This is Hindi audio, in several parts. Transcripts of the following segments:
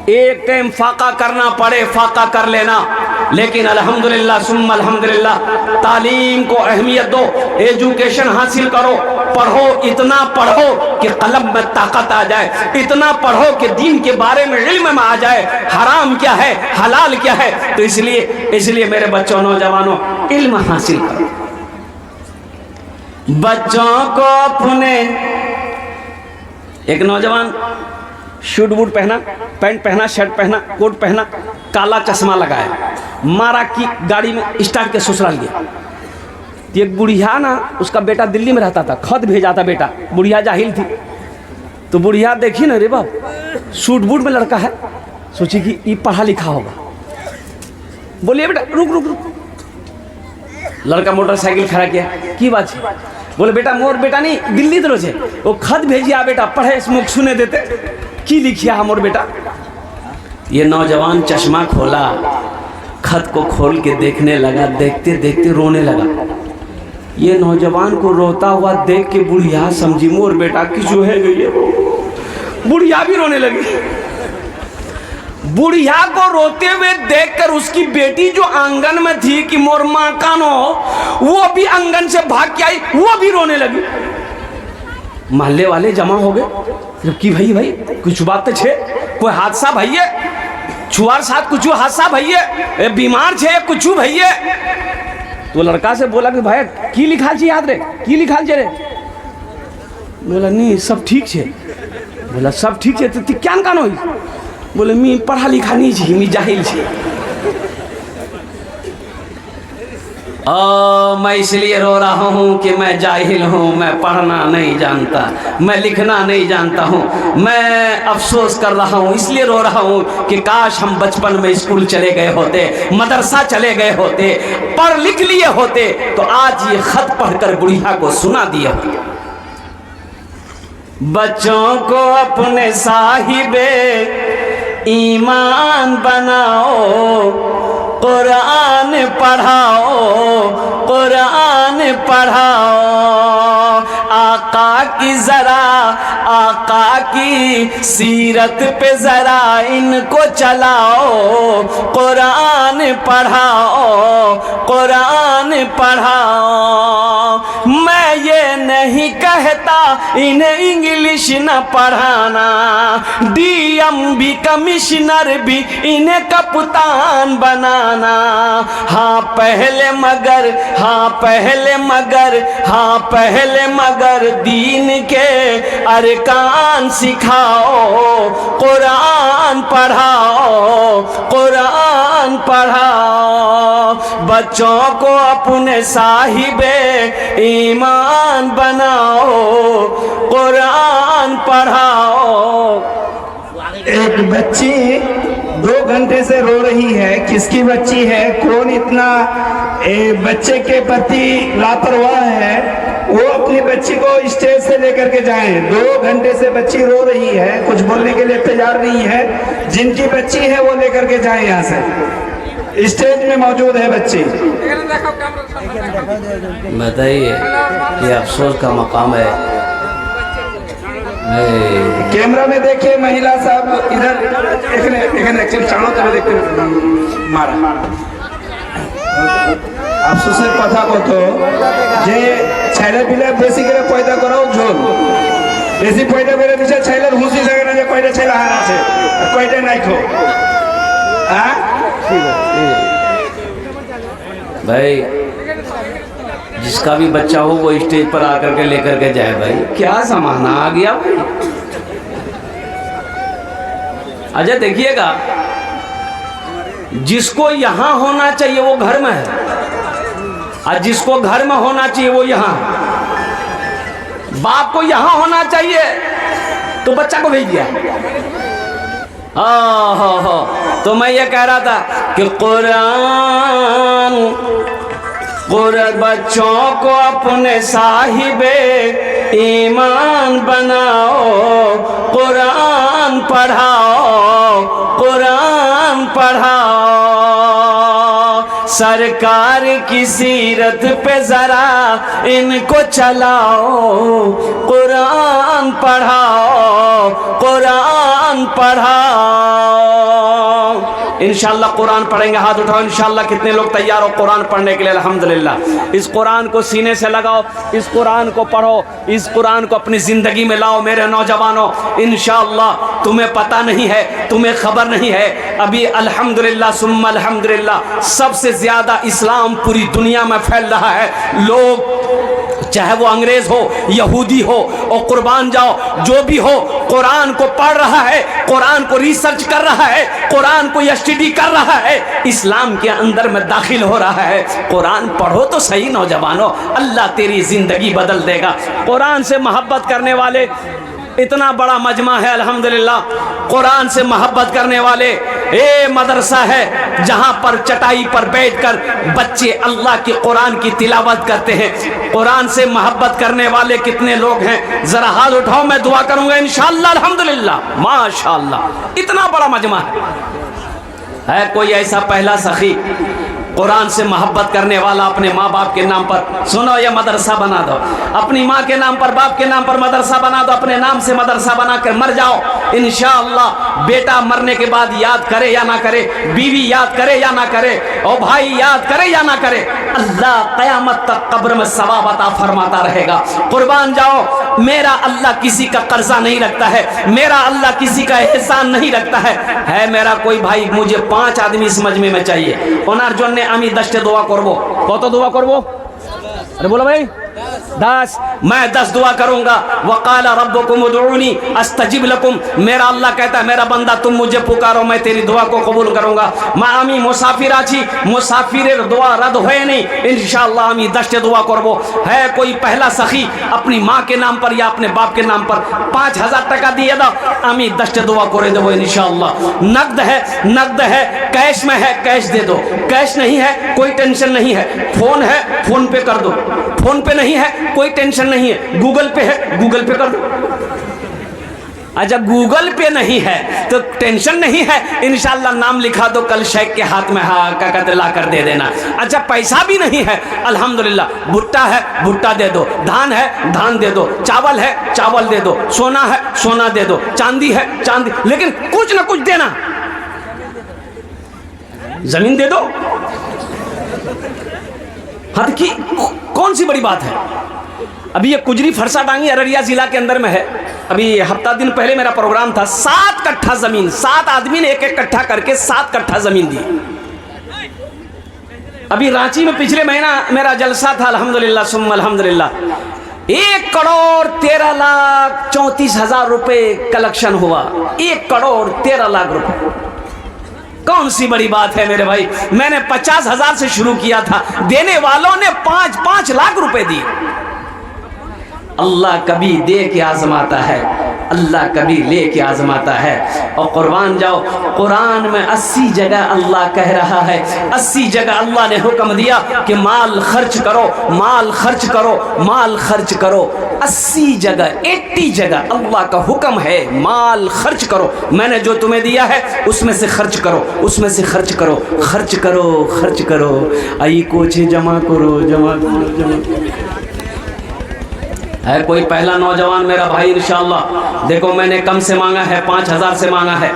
एक टाइम फाका करना पड़े फाका कर लेना, लेकिन अल्हम्दुलिल्लाह सुम्मा अल्हम्दुलिल्लाह तालीम को अहमियत दो, एजुकेशन हासिल करो, पढ़ो, इतना पढ़ो कि कलम में ताकत आ जाए, इतना पढ़ो कि दीन के बारे में इल्म में आ जाए, हराम क्या है हलाल क्या है। तो इसलिए मेरे बच्चों नौजवानों इल्म हासिल करो। बच्चों को अपने, एक नौजवान शूट बूट पहना, पैंट पहना, शर्ट पहना, कोट पहना, काला चश्मा लगाया, मारा की गाड़ी में स्टार्ट के ससुराल गया। एक बुढ़िया ना, उसका बेटा दिल्ली में रहता था, खत भेजा था बेटा, बुढ़िया जाहिल थी। तो बुढ़िया देखी ना, रे बाप सूट बूट में लड़का है, सोची कि ये पढ़ा लिखा होगा। बोलिए बेटा रुक रुक रुक। लड़का मोटरसाइकिल खड़ा किया, की बात है? बोले बेटा मोर बेटा नहीं दिल्ली तरह से वो खत भेजिया बेटा, पढ़े मुख सुने देते की लिखिया हमोर बेटा। ये नौजवान चश्मा खोला, खत को खोल के देखने लगा, देखते देखते रोने लगा। ये नौजवान को रोता हुआ देख के बुढ़िया समझी मोर बेटा किसो है गई, बुढ़िया भी रोने लगी। बुढ़िया को रोते हुए देखकर उसकी बेटी जो आंगन में थी कि मोर मां कानो, वो भी आंगन से भाग के आई, वो भी रोने लगी। मोहल्ले वाले जमा हो गए, जबकि भाई कुछ बात तो छे, कोई हादसा भैया, छुआर साथ कुछ हादसा भैया, बीमार छे कुछ भैया। तो लड़का से बोला कि भाई की लिखाल छे याद रे, की लिखाल छे रे? बोला नहीं सब ठीक छे। बोला सब ठीक छे तो क्या कान होई? बोले मी पढ़ा लिखा नहीं छी, मी जाहिल छी। मैं इसलिए रो रहा हूँ कि मैं जाहिल हूँ, मैं पढ़ना नहीं जानता, मैं लिखना नहीं जानता हूँ। मैं अफसोस कर रहा हूँ, इसलिए रो रहा हूँ कि काश हम बचपन में स्कूल चले गए होते, मदरसा चले गए होते, पढ़ लिख लिए होते, तो आज ये खत पढ़कर बुढ़िया को सुना दिया होते। बच्चों को अपने साहिबे ईमान बनाओ, कुरान पढ़ाओ, कुरान पढ़ाओ। आका की जरा, आका की सीरत पे जरा इनको चलाओ, कुरान पढ़ाओ, कुरान पढ़ाओ। मैं ये नहीं कहता इन्हें इंग्लिश न पढ़ाना, डीएम भी कमिश्नर भी इन्हें कप्तान बनाना। हाँ पहले मगर, हाँ पहले मगर, हाँ पहले मगर दीन के अरकान सिखाओ, कुरान पढ़ाओ, कुरान पढ़ाओ। बच्चों को अपने साहिबे ईमान बनाओ, कुरान पढ़ाओ। एक बच्ची 2 घंटे से रो रही है, किसकी बच्ची है, कौन इतना बच्चे के प्रति लापरवाह है, वो अपनी बच्ची को स्टेज से लेकर के जाएं। 2 घंटे से बच्ची रो रही है, कुछ बोलने के लिए तैयार नहीं है। जिनकी बच्ची है वो लेकर के जाएं, यहाँ से स्टेज में मौजूद है बच्ची। बताइए ये अफसोस का मकाम है। कैमरा में देखिए महिला साहब इधर चाणो तब देखते मारा अफसोसेर कथा कत जे छैले पिले बेसि करे पैदा कराओ झोल बेसि पैदा करे दिছে छैलेर हुसी जागे ना जे कयटा छैले हार আছে कयटा নাই खो। हां भाई जिसका भी बच्चा हो वो स्टेज पर आकर के लेकर के जाए। भाई क्या जमाना आ गया भाई। अच्छा देखिएगा, जिसको यहाँ होना चाहिए वो घर में है, और जिसको घर में होना चाहिए वो यहाँ। बाप को यहाँ होना चाहिए तो बच्चा को भेज दिया। तो मैं ये कह रहा था कि कुरान बच्चों को अपने साहिबे ईमान बनाओ, कुरान पढ़ाओ, कुरान पढ़ाओ। सरकार की सीरत पे जरा इनको चलाओ, कुरान पढ़ाओ, कुरान पढ़ाओ। इंशाअल्लाह कुरान पढ़ेंगे। हाथ उठाओ इंशाअल्लाह। कितने लोग तैयार हो कुरान पढ़ने के लिए? अल्हम्दुलिल्लाह। इस कुरान को सीने से लगाओ, इस कुरान को पढ़ो, इस कुरान को अपनी ज़िंदगी में लाओ। मेरे नौजवानों, इंशाअल्लाह तुम्हें पता नहीं है, तुम्हें खबर नहीं है, अभी अल्हम्दुलिल्लाह सुम्मा अल्हम्दुलिल्लाह सबसे ज़्यादा इस्लाम पूरी दुनिया में फैल रहा है। लोग चाहे वो अंग्रेज हो, यहूदी हो, और कुर्बान जाओ जो भी हो, कुरान को पढ़ रहा है, कुरान को रिसर्च कर रहा है, कुरान को स्टडी कर रहा है, इस्लाम के अंदर में दाखिल हो रहा है। कुरान पढ़ो तो सही नौजवानों, अल्लाह तेरी जिंदगी बदल देगा। कुरान से मोहब्बत करने वाले इतना बड़ा मजमा है अल्हम्दुलिल्लाह। कुरान से मोहब्बत करने वाले ये मदरसा है जहां पर चटाई पर बैठकर बच्चे अल्लाह के कुरान की तिलावत करते हैं। कुरान से मोहब्बत करने वाले कितने लोग हैं? जरा हाथ उठाओ, मैं दुआ करूंगा इंशाअल्लाह अल्हम्दुलिल्लाह माशाअल्लाह। इतना बड़ा मजमा है कोई ऐसा पहला सखी कुरान से मोहब्बत करने वाला अपने माँ बाप के नाम पर? सुनो, ये मदरसा बना दो अपनी माँ के नाम पर, बाप के नाम पर मदरसा बना दो, अपने नाम से मदरसा बना कर मर जाओ इंशाअल्लाह। बेटा मरने के बाद याद करे या ना करे, बीवी याद करे या ना करे, और भाई याद करे या ना करे, अल्लाह क़यामत तक कब्र में सवाब अता फरमाता रहेगा। कुर्बान जाओ, मेरा अल्लाह किसी का कर्जा नहीं रखता है, मेरा अल्लाह किसी का एहसान नहीं रखता है मेरा कोई भाई, मुझे 5 आदमी इस मजमे में चाहिए, ओनार जन्ने আমি 10টা দোয়া করব। কত দোয়া করব? अरे बोलो भाई 10। मैं 10 दुआ करूंगा। वक़ाला रब्बुकुम उदऊनी अस्तजिब लकुम। मेरा अल्लाह कहता है मेरा बंदा तुम मुझे पुकारो, मैं तेरी दुआ को कबूल करूंगा। मैं आमी मुसाफिर आছি, मुसाफिरेर दुआ रद्द होए नहीं, इंशाअल्लाह आमी 10টা दुआ करब। है कोई पहला सखी अपनी माँ के नाम पर या अपने बाप के नाम पर 5000 টাকা দিয়ে দাও, আমি 10টা दुआ করে দেব इंशाअल्लाह। नकद है, कैश में है, कैश दे दो। कैश नहीं है कोई टेंशन नहीं है, फोन है फोन पे कर दो, फोन पे नहीं है कोई टेंशन नहीं है, गूगल पे है गूगल पे कर दो। अच्छा गूगल पे नहीं है तो टेंशन नहीं है, इंशाअल्लाह नाम लिखा दो, कल शेख के हाथ में हाँ का कहते ला कर दे देना। अच्छा पैसा भी नहीं है, अल्हम्दुलिल्लाह भुट्टा है भुट्टा दे दो, धान है धान दे दो, चावल है चावल दे दो, सोना है सोना दे दो, चांदी है चांदी, लेकिन कुछ ना कुछ देना। जमीन दे दो, हद की कौन सी बड़ी बात है। अभी ये कुजरी फरसा डांगी अररिया जिला के अंदर में है। अभी हफ्ता दिन पहले मेरा प्रोग्राम था, 7 कट्ठा जमीन, 7 आदमी ने 1-1 कट्ठा करके 7 कट्ठा जमीन दी। अभी रांची में पिछले महीना मेरा जलसा था, अल्हम्दुलिल्लाह सुम्मा अल्हम्दुलिल्लाह। 1,34,34,000 रुपए कलेक्शन हुआ, 1,13,00,000 रुपए। कौन सी बड़ी बात है मेरे भाई। मैंने 50,000 से शुरू किया था, देने वालों ने 5-5 लाख रुपए दिए। अल्लाह कभी दे के आजमाता है, अल्लाह कभी ले के आजमाता है। और कुर्बान जाओ, कुरान में 80 जगह अल्लाह कह रहा है, 80 जगह अल्लाह ने हुक्म दिया कि माल खर्च करो माल खर्च करो माल खर्च करो। 80 जगह 80 जगह अल्लाह का हुक्म है माल खर्च करो। मैंने जो तुम्हें दिया है उसमें से खर्च करो, उसमें से खर्च करो, खर्च करो खर्च करो। आई कुछ जमा करो जमा करो जमा करो। है कोई पहला नौजवान मेरा भाई इंशाअल्लाह। देखो मैंने कम से मांगा है, 5000 से मांगा है,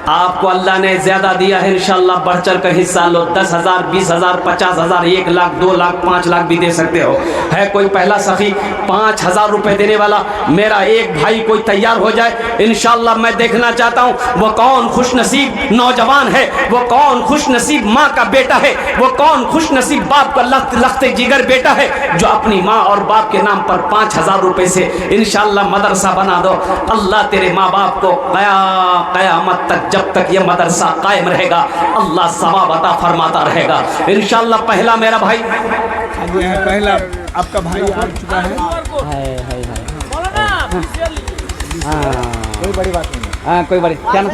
आपको अल्लाह ने ज्यादा दिया है इंशाअल्लाह। बढ़ चढ़ कर हिस्सा लो, 10,000 20,000 50,000 1 लाख 2 लाख 5 लाख भी दे सकते हो। है कोई पहला सखी 5,000 रुपए देने वाला? मेरा एक भाई कोई तैयार हो जाए इंशाअल्लाह। मैं देखना चाहता हूँ वो कौन खुश नसीब नौजवान है, वो कौन खुश नसीब माँ का बेटा है, वो कौन खुश नसीब बाप का लखते जिगर बेटा है जो अपनी माँ और बाप के नाम पर 5,000 रुपए से इंशाअल्लाह मदरसा बना दो। अल्लाह तेरे माँ बाप को क़यामत तक, जब तक ये मदरसा कायम रहेगा, अल्लाह सवाब अता फरमाता रहेगा इंशाअल्लाह। पहला मेरा भाई, पहला आपका भाई आ चुका है। कोई बड़ी बात नहीं है। हाँ कोई बड़ी क्या नाम?